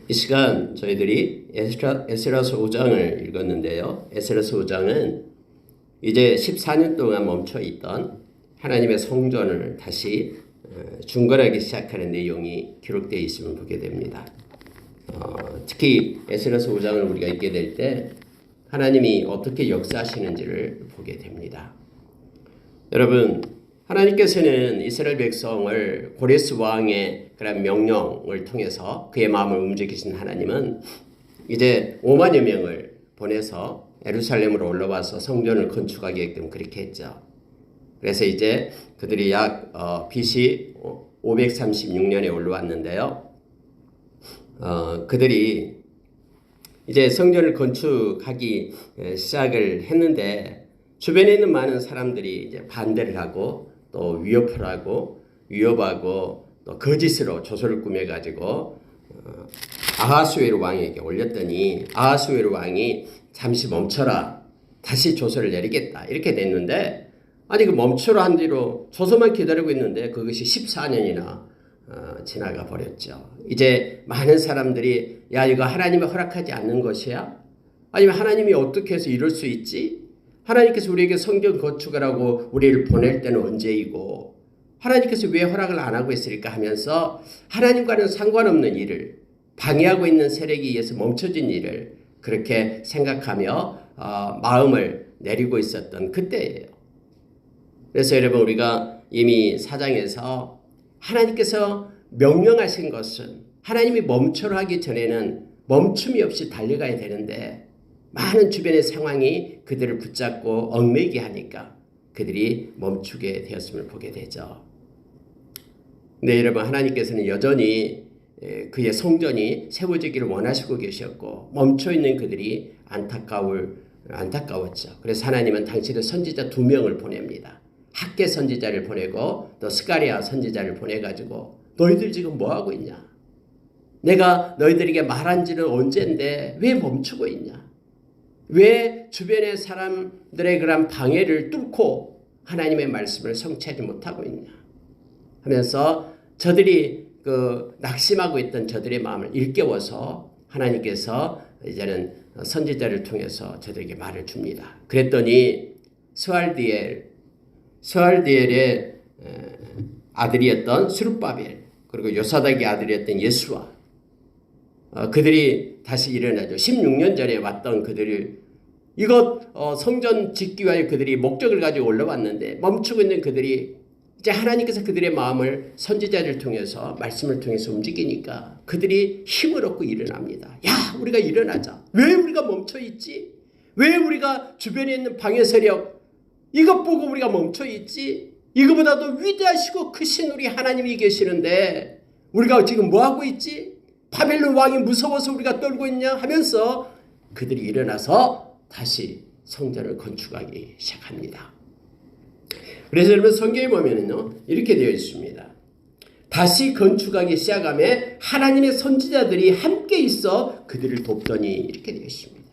이 시간 저희들이 에스라서 5장을 읽었는데요. 에스라서 5장은 이제 14년 동안 멈춰 있던 하나님의 성전을 다시 중건하기 시작하는 내용이 기록되어 있음을 보게 됩니다. 특히 에스라서 5장을 우리가 읽게 될 때 하나님이 어떻게 역사하시는지를 보게 됩니다. 여러분, 하나님께서는 이스라엘 백성을 고레스 왕의 그런 명령을 통해서 그의 마음을 움직이신 하나님은 이제 5만여 명을 보내서 예루살렘으로 올라와서 성전을 건축하게끔 그렇게 했죠. 그래서 이제 그들이 약 BC 536년에 올라왔는데요. 그들이 이제 성전을 건축하기 시작을 했는데 주변에 있는 많은 사람들이 이제 반대를 하고 또 위협하고 또 거짓으로 조서를 꾸며가지고 아하수에로 왕에게 올렸더니 아하수에로 왕이 잠시 멈춰라, 다시 조서를 내리겠다, 이렇게 됐는데 아니 그 멈춰라 한 뒤로 조서만 기다리고 있는데 그것이 14년이나 지나가 버렸죠. 이제 많은 사람들이 야, 이거 하나님이 허락하지 않는 것이야? 아니면 하나님이 어떻게 해서 이럴 수 있지? 하나님께서 우리에게 성전 건축하라고 우리를 보낼 때는 언제이고 하나님께서 왜 허락을 안 하고 있을까 하면서 하나님과는 상관없는 일을, 방해하고 있는 세력에 의해서 멈춰진 일을 그렇게 생각하며 마음을 내리고 있었던 그때예요. 그래서 여러분, 우리가 이미 4장에서 하나님께서 명령하신 것은 하나님이 멈춰라 하기 전에는 멈춤이 없이 달려가야 되는데 많은 주변의 상황이 그들을 붙잡고 얽매이게 하니까 그들이 멈추게 되었음을 보게 되죠. 근데 여러분, 하나님께서는 여전히 그의 성전이 세워지기를 원하시고 계셨고 멈춰있는 그들이 안타까웠죠. 그래서 하나님은 당신의 선지자 2명을 보냅니다. 학개 선지자를 보내고 또 스가랴 선지자를 보내가지고 너희들 지금 뭐하고 있냐? 내가 너희들에게 말한 지는 언젠데 왜 멈추고 있냐? 왜 주변의 사람들의 그런 방해를 뚫고 하나님의 말씀을 성취하지 못하고 있냐 하면서 저들이 낙심하고 있던 저들의 마음을 일깨워서 하나님께서 이제는 선지자를 통해서 저들에게 말을 줍니다. 그랬더니 스알디엘의 아들이었던 스룹바벨, 그리고 요사닥의 아들이었던 예수와 그들이 다시 일어나죠. 16년 전에 왔던 그들을 이것 성전 짓기 위하여 그들이 목적을 가지고 올라왔는데 멈추고 있는 그들이 이제 하나님께서 그들의 마음을 선지자를 통해서 말씀을 통해서 움직이니까 그들이 힘을 얻고 일어납니다. 야, 우리가 일어나자. 왜 우리가 멈춰 있지? 왜 우리가 주변에 있는 방해 세력 이것 보고 우리가 멈춰 있지? 이거보다도 위대하시고 크신 우리 하나님이 계시는데 우리가 지금 뭐 하고 있지? 바벨론 왕이 무서워서 우리가 떨고 있냐 하면서 그들이 일어나서 다시 성전을 건축하기 시작합니다. 그래서 여러분, 성경에 보면은요 이렇게 되어 있습니다. 다시 건축하기 시작하며 하나님의 선지자들이 함께 있어 그들을 돕더니, 이렇게 되어 있습니다.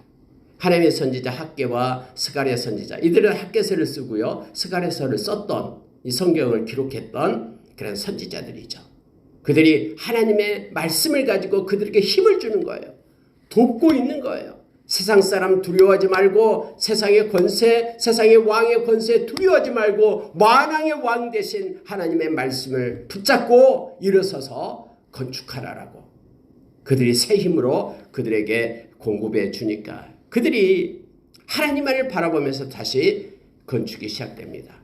하나님의 선지자 학개와 스가랴 선지자, 이들은 학개서를 쓰고요 스가랴서를 썼던 이 성경을 기록했던 그런 선지자들이죠. 그들이 하나님의 말씀을 가지고 그들에게 힘을 주는 거예요. 돕고 있는 거예요. 세상 사람 두려워하지 말고 세상의 권세, 세상의 왕의 권세 두려워하지 말고 만왕의 왕 대신 하나님의 말씀을 붙잡고 일어서서 건축하라라고 그들이 새 힘으로 그들에게 공급해 주니까 그들이 하나님만을 바라보면서 다시 건축이 시작됩니다.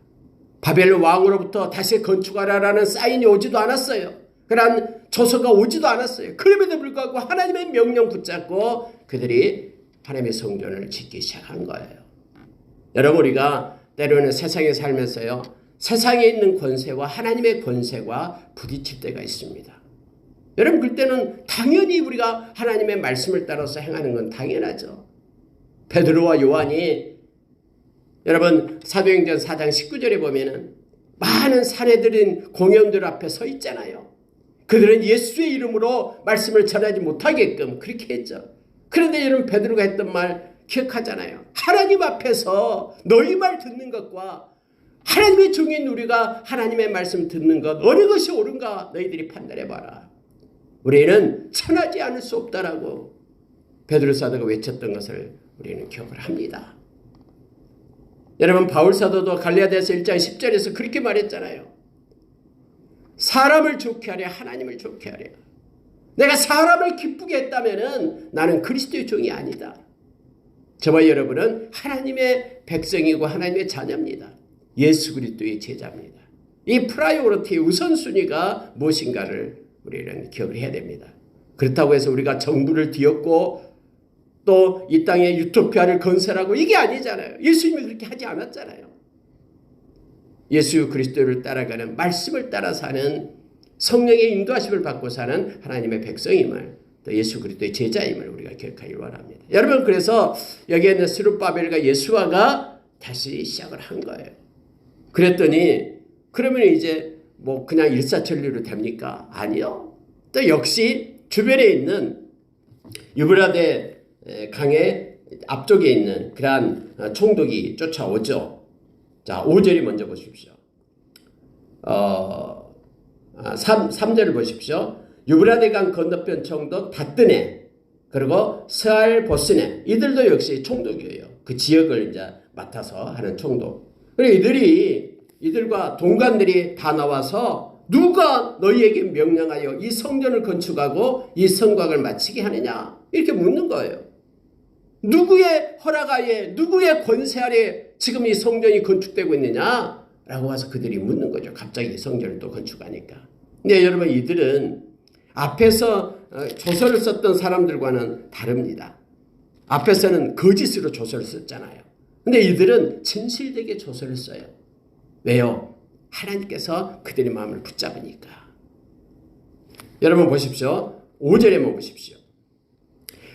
바벨론 왕으로부터 다시 건축하라라는 사인이 오지도 않았어요. 그런 조서가 오지도 않았어요. 그럼에도 불구하고 하나님의 명령 붙잡고 그들이 하나님의 성전을 짓기 시작한 거예요. 여러분, 우리가 때로는 세상에 살면서요 세상에 있는 권세와 하나님의 권세와 부딪힐 때가 있습니다. 여러분, 그때는 당연히 우리가 하나님의 말씀을 따라서 행하는 건 당연하죠. 베드로와 요한이 여러분 사도행전 4장 19절에 보면은 많은 사내들인 공연들 앞에 서 있잖아요. 그들은 예수의 이름으로 말씀을 전하지 못하게끔 그렇게 했죠. 그런데 여러분, 베드로가 했던 말 기억하잖아요. 하나님 앞에서 너희 말 듣는 것과 하나님의 종인 우리가 하나님의 말씀 듣는 것 어느 것이 옳은가 너희들이 판단해봐라. 우리는 천하지 않을 수 없다라고 베드로 사도가 외쳤던 것을 우리는 기억을 합니다. 여러분, 바울 사도도 갈라디아서 1장 10절에서 그렇게 말했잖아요. 사람을 좋게 하랴 하나님을 좋게 하랴. 내가 사람을 기쁘게 했다면 나는 그리스도의 종이 아니다. 저와 여러분은 하나님의 백성이고 하나님의 자녀입니다. 예수 그리스도의 제자입니다. 이 프라이오리티의 우선순위가 무엇인가를 우리는 기억을 해야 됩니다. 그렇다고 해서 우리가 정부를 뒤엎고 또 이 땅에 유토피아를 건설하고 이게 아니잖아요. 예수님이 그렇게 하지 않았잖아요. 예수 그리스도를 따라가는, 말씀을 따라 사는, 성령의 인도하심을 받고 사는 하나님의 백성임을, 또 예수 그리스도의 제자임을 우리가 기억하길 원합니다. 여러분, 그래서 여기에 있는 스룹바벨과 예수아가 다시 시작을 한 거예요. 그랬더니 그러면 이제 뭐 그냥 일사천리로 됩니까? 아니요. 또 역시 주변에 있는 유브라데 강의 앞쪽에 있는 그러한 총독이 쫓아오죠. 자, 5절이 먼저 보십시오. 3절을 보십시오. 유브라데 강 건너편 총독 다뜨네, 그리고 스알보스네, 이들도 역시 총독이에요. 그 지역을 이제 맡아서 하는 총독. 그리고 이들과 동관들이 다 나와서 누가 너희에게 명령하여 이 성전을 건축하고 이 성곽을 마치게 하느냐? 이렇게 묻는 거예요. 누구의 허락하에, 누구의 권세 아래 지금 이 성전이 건축되고 있느냐? 라고 와서 그들이 묻는 거죠. 갑자기 성전을 또 건축하니까. 근데 여러분, 이들은 앞에서 조서를 썼던 사람들과는 다릅니다. 앞에서는 거짓으로 조서를 썼잖아요. 근데 이들은 진실되게 조서를 써요. 왜요? 하나님께서 그들의 마음을 붙잡으니까. 여러분 보십시오. 5절에만 보십시오.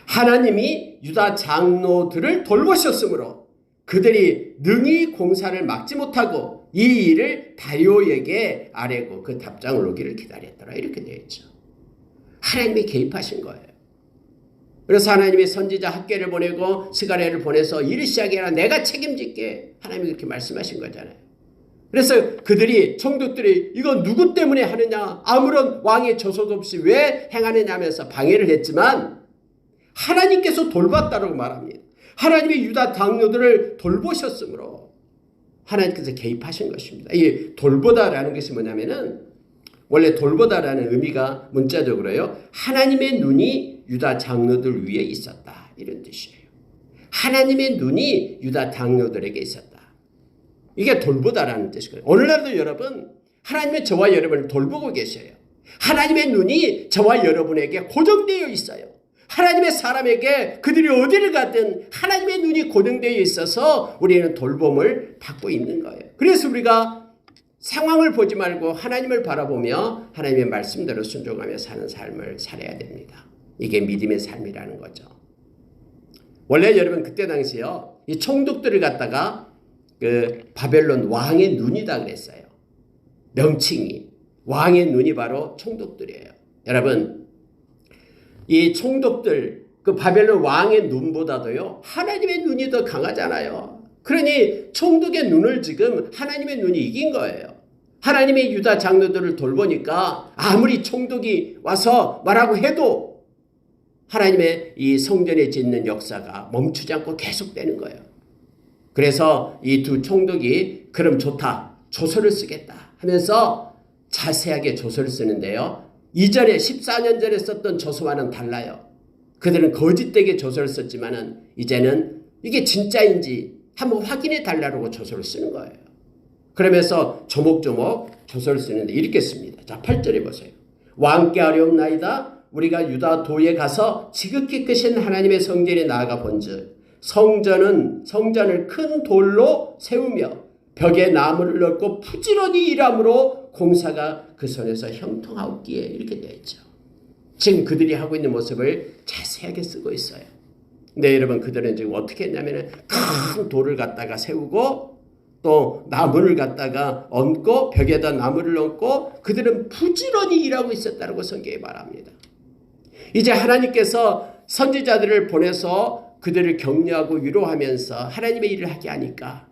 하나님이 유다 장로들을 돌보셨으므로 그들이 능히 공사를 막지 못하고 이 일을 다리오에게 아뢰고 그 답장을 오기를 기다렸더라. 이렇게 되어 있죠. 하나님이 개입하신 거예요. 그래서 하나님이 선지자 학계를 보내고 스가랴를 보내서 일을 시작해라. 내가 책임질게. 하나님이 그렇게 말씀하신 거잖아요. 그래서 그들이, 총독들이 이거 누구 때문에 하느냐, 아무런 왕의 조서도 없이 왜 행하느냐 하면서 방해를 했지만 하나님께서 돌봤다고 말합니다. 하나님이 유다 장로들을 돌보셨으므로 하나님께서 개입하신 것입니다. 이 돌보다라는 것이 뭐냐면은, 원래 돌보다라는 의미가 문자적으로요, 하나님의 눈이 유다 장로들 위에 있었다, 이런 뜻이에요. 하나님의 눈이 유다 장로들에게 있었다. 이게 돌보다라는 뜻이거든요. 오늘날도 여러분, 하나님의 저와 여러분을 돌보고 계셔요. 하나님의 눈이 저와 여러분에게 고정되어 있어요. 하나님의 사람에게 그들이 어디를 가든 하나님의 눈이 고정되어 있어서 우리는 돌봄을 받고 있는 거예요. 그래서 우리가 상황을 보지 말고 하나님을 바라보며 하나님의 말씀대로 순종하며 사는 삶을 살아야 됩니다. 이게 믿음의 삶이라는 거죠. 원래 여러분, 그때 당시요, 이 총독들을 갖다가 그 바벨론 왕의 눈이다 그랬어요. 명칭이. 왕의 눈이 바로 총독들이에요. 여러분, 이 총독들, 그 바벨론 왕의 눈보다도요, 하나님의 눈이 더 강하잖아요. 그러니 총독의 눈을 지금 하나님의 눈이 이긴 거예요. 하나님의 유다 장로들을 돌보니까 아무리 총독이 와서 말하고 해도 하나님의 이 성전에 짓는 역사가 멈추지 않고 계속되는 거예요. 그래서 이 두 총독이 그럼 좋다, 조서를 쓰겠다 하면서 자세하게 조서를 쓰는데요. 이전에 14년 전에 썼던 조서와는 달라요. 그들은 거짓되게 조서를 썼지만은 이제는 이게 진짜인지 한번 확인해 달라고 조서를 쓰는 거예요. 그러면서 조목조목 조서를 쓰는데 이렇게 씁니다. 자, 8절에 보세요. 왕께 아뢰옵나이다. 우리가 유다 도에 가서 지극히 크신 하나님의 성전에 나아가 본즉 성전을 큰 돌로 세우며 벽에 나무를 넣고 부지런히 일함으로 공사가 그 손에서 형통하옵기에, 이렇게 되어 있죠. 지금 그들이 하고 있는 모습을 자세하게 쓰고 있어요. 근데 여러분, 그들은 지금 어떻게 했냐면 큰 돌을 갖다가 세우고 또 나무를 갖다가 얹고 벽에다 나무를 얹고 그들은 부지런히 일하고 있었다고 성경이 말합니다. 이제 하나님께서 선지자들을 보내서 그들을 격려하고 위로하면서 하나님의 일을 하게 하니까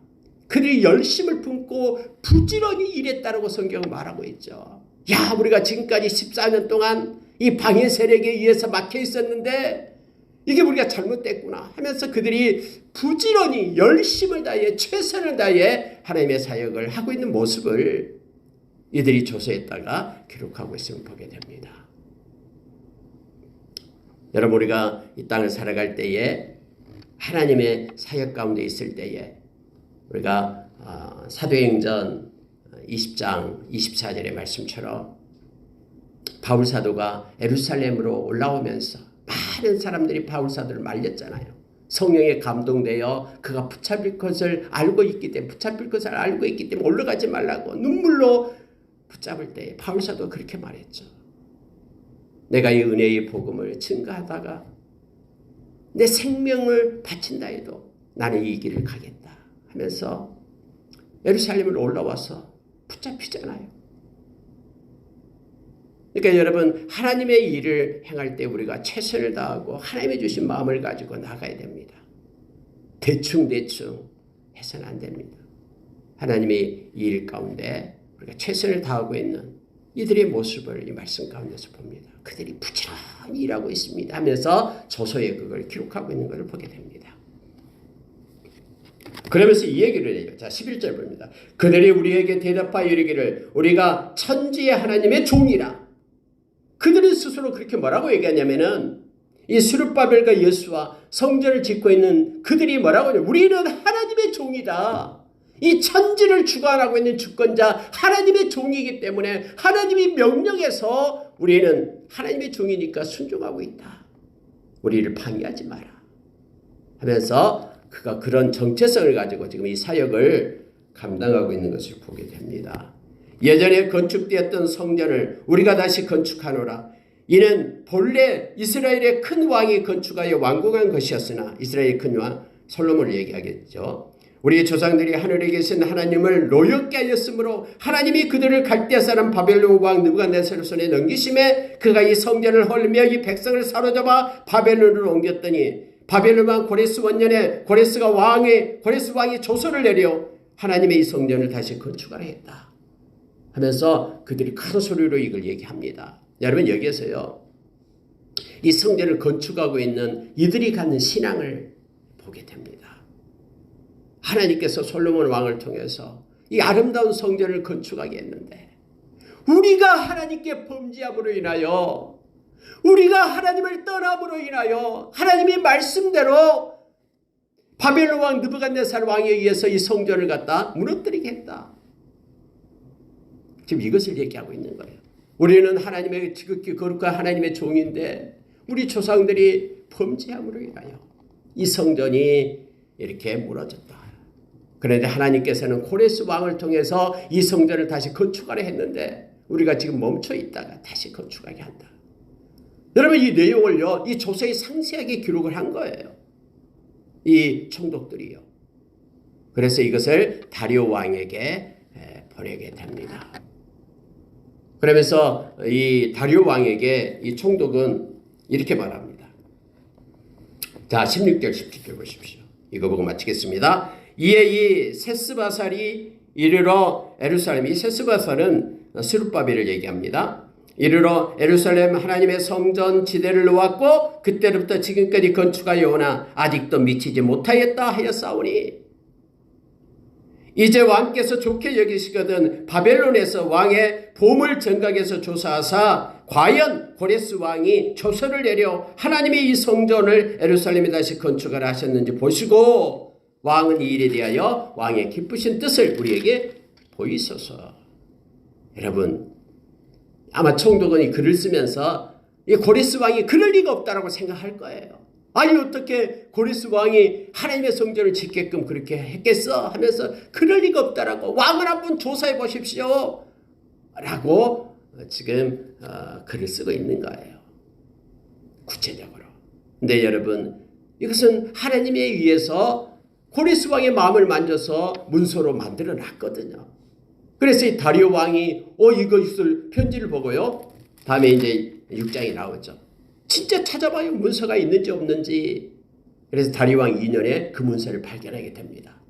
그들이 열심을 품고 부지런히 일했다고 성경은 말하고 있죠. 야, 우리가 지금까지 14년 동안 이 방해 세력에 의해서 막혀 있었는데 이게 우리가 잘못됐구나 하면서 그들이 부지런히 열심을 다해 최선을 다해 하나님의 사역을 하고 있는 모습을 이들이 조서에다가 기록하고 있음을 보게 됩니다. 여러분, 우리가 이 땅을 살아갈 때에 하나님의 사역 가운데 있을 때에 우리가 사도행전 20장 24절의 말씀처럼 바울 사도가 예루살렘으로 올라오면서 많은 사람들이 바울 사도를 말렸잖아요. 성령에 감동되어 그가 붙잡힐 것을 알고 있기 때문에 올라가지 말라고 눈물로 붙잡을 때 바울 사도가 그렇게 말했죠. 내가 이 은혜의 복음을 증거하다가 내 생명을 바친다 해도 나는 이 길을 가겠다 하면서 예루살렘을 올라와서 붙잡히잖아요. 그러니까 여러분, 하나님의 일을 행할 때 우리가 최선을 다하고 하나님의 주신 마음을 가지고 나가야 됩니다. 대충 해서는 안 됩니다. 하나님의 일 가운데 우리가 최선을 다하고 있는 이들의 모습을 이 말씀 가운데서 봅니다. 그들이 부지런히 일하고 있습니다 하면서 저서에 그걸 기록하고 있는 것을 보게 됩니다. 그러면서 이 얘기를 해요. 자, 11절 봅니다. 그들이 우리에게 대답하여 이르기를 우리가 천지의 하나님의 종이라. 그들이 스스로 그렇게 뭐라고 얘기하냐면은 이 스룹바벨과 여수와 성전을 짓고 있는 그들이 뭐라고 하냐면 우리는 하나님의 종이다. 이 천지를 주관하고 있는 주권자 하나님의 종이기 때문에 하나님이 명령해서 우리는 하나님의 종이니까 순종하고 있다. 우리를 방해하지 마라 하면서 그가 그런 정체성을 가지고 지금 이 사역을 감당하고 있는 것을 보게 됩니다. 예전에 건축되었던 성전을 우리가 다시 건축하노라. 이는 본래 이스라엘의 큰 왕이 건축하여 완공한 것이었으나 이스라엘의 큰 왕 솔로몬을 얘기하겠죠. 우리 조상들이 하늘에 계신 하나님을 노엽게 하였으므로 하나님이 그들을 갈대아 사람 바벨론 왕 느부갓네살 손에 넘기심에 그가 이 성전을 헐며 이 백성을 사로잡아 바벨론으로 옮겼더니 바벨론 왕 고레스 원년에 고레스 왕이 조서를 내려 하나님의 이 성전을 다시 건축하라 했다 하면서 그들이 큰 소리로 이걸 얘기합니다. 여러분, 여기에서요 이 성전을 건축하고 있는 이들이 갖는 신앙을 보게 됩니다. 하나님께서 솔로몬 왕을 통해서 이 아름다운 성전을 건축하게 했는데 우리가 하나님께 범죄함으로 인하여 우리가 하나님을 떠남으로 인하여 하나님의 말씀대로 바벨론 왕 느부갓네살 왕에 의해서 이 성전을 갖다 무너뜨리게 했다. 지금 이것을 얘기하고 있는 거예요. 우리는 하나님의 지극히 거룩한 하나님의 종인데 우리 조상들이 범죄함으로 인하여 이 성전이 이렇게 무너졌다. 그런데 하나님께서는 고레스 왕을 통해서 이 성전을 다시 건축하려 했는데 우리가 지금 멈춰 있다가 다시 건축하게 한다. 여러분, 이 내용을요 이 조서에 상세하게 기록을 한 거예요. 이 총독들이요. 그래서 이것을 다리오 왕에게 보내게 됩니다. 그러면서 이 다리오 왕에게 이 총독은 이렇게 말합니다. 자, 16절 17절 보십시오. 이거 보고 마치겠습니다. 이에 이 세스바살이 이르러 예루살렘, 이 세스바살은 스룹바벨을 얘기합니다. 이르러 예루살렘 하나님의 성전 지대를 놓았고 그때로부터 지금까지 건축하여 오나 아직도 미치지 못하였다 하였사오니 이제 왕께서 좋게 여기시거든 바벨론에서 왕의 보물 정각에서 조사하사 과연 고레스 왕이 조서를 내려 하나님의 이 성전을 예루살렘에 다시 건축하라 하셨는지 보시고 왕은 이 일에 대하여 왕의 기쁘신 뜻을 우리에게 보이소서. 여러분, 아마 총독은 이 글을 쓰면서 이 고레스 왕이 그럴 리가 없다라고 생각할 거예요. 아니 어떻게 고레스 왕이 하나님의 성전을 짓게끔 그렇게 했겠어 하면서 그럴 리가 없다라고 왕을 한번 조사해 보십시오 라고 지금 글을 쓰고 있는 거예요. 구체적으로. 근데 여러분, 이것은 하나님에 의해서 고레스 왕의 마음을 만져서 문서로 만들어 놨거든요. 그래서 이 다리오 왕이 이것을 편지를 보고요. 다음에 이제 6장이 나오죠. 진짜 찾아봐요. 문서가 있는지 없는지. 그래서 다리오 왕 2년에 그 문서를 발견하게 됩니다.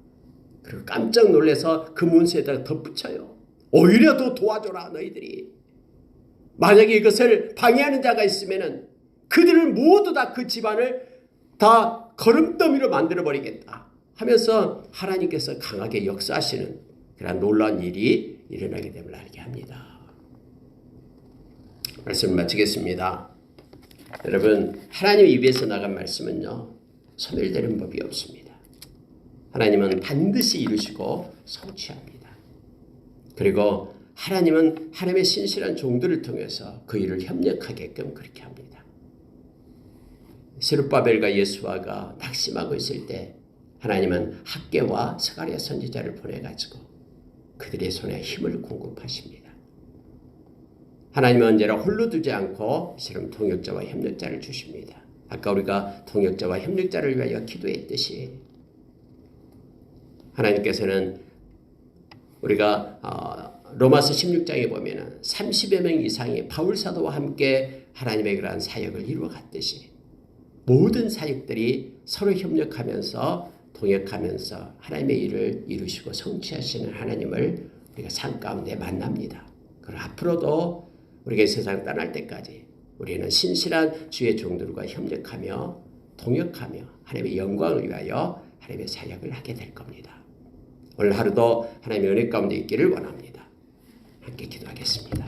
그리고 깜짝 놀라서 그 문서에다가 덧붙여요. 오히려 더 도와줘라 너희들이. 만약에 이것을 방해하는 자가 있으면은 그들을 모두 다 그 집안을 다 거름더미로 만들어 버리겠다 하면서 하나님께서 강하게 역사하시는 그런 놀라운 일이 일어나게 됨을 알게 합니다. 말씀을 마치겠습니다. 여러분, 하나님 입에서 나간 말씀은요, 소멸되는 법이 없습니다. 하나님은 반드시 이루시고 성취합니다. 그리고 하나님은 하나님의 신실한 종들을 통해서 그 일을 협력하게끔 그렇게 합니다. 스룹바벨과 예수아가 낙심하고 있을 때 하나님은 학개와 스가랴 선지자를 보내가지고 그들의 손에 힘을 공급하십니다. 하나님은 언제나 홀로 두지 않고 이처럼 동역자와 협력자를 주십니다. 아까 우리가 동역자와 협력자를 위하여 기도했듯이 하나님께서는 우리가 로마서 16장에 보면 30여 명 이상의 바울사도와 함께 하나님의 그러한 사역을 이루어갔듯이 모든 사역들이 서로 협력하면서 동역하면서 하나님의 일을 이루시고 성취하시는 하나님을 우리가 삶 가운데 만납니다. 그리고 앞으로도 우리가 이 세상 떠날 때까지 우리는 신실한 주의 종들과 협력하며 동역하며 하나님의 영광을 위하여 하나님의 사역을 하게 될 겁니다. 오늘 하루도 하나님의 은혜 가운데 있기를 원합니다. 함께 기도하겠습니다.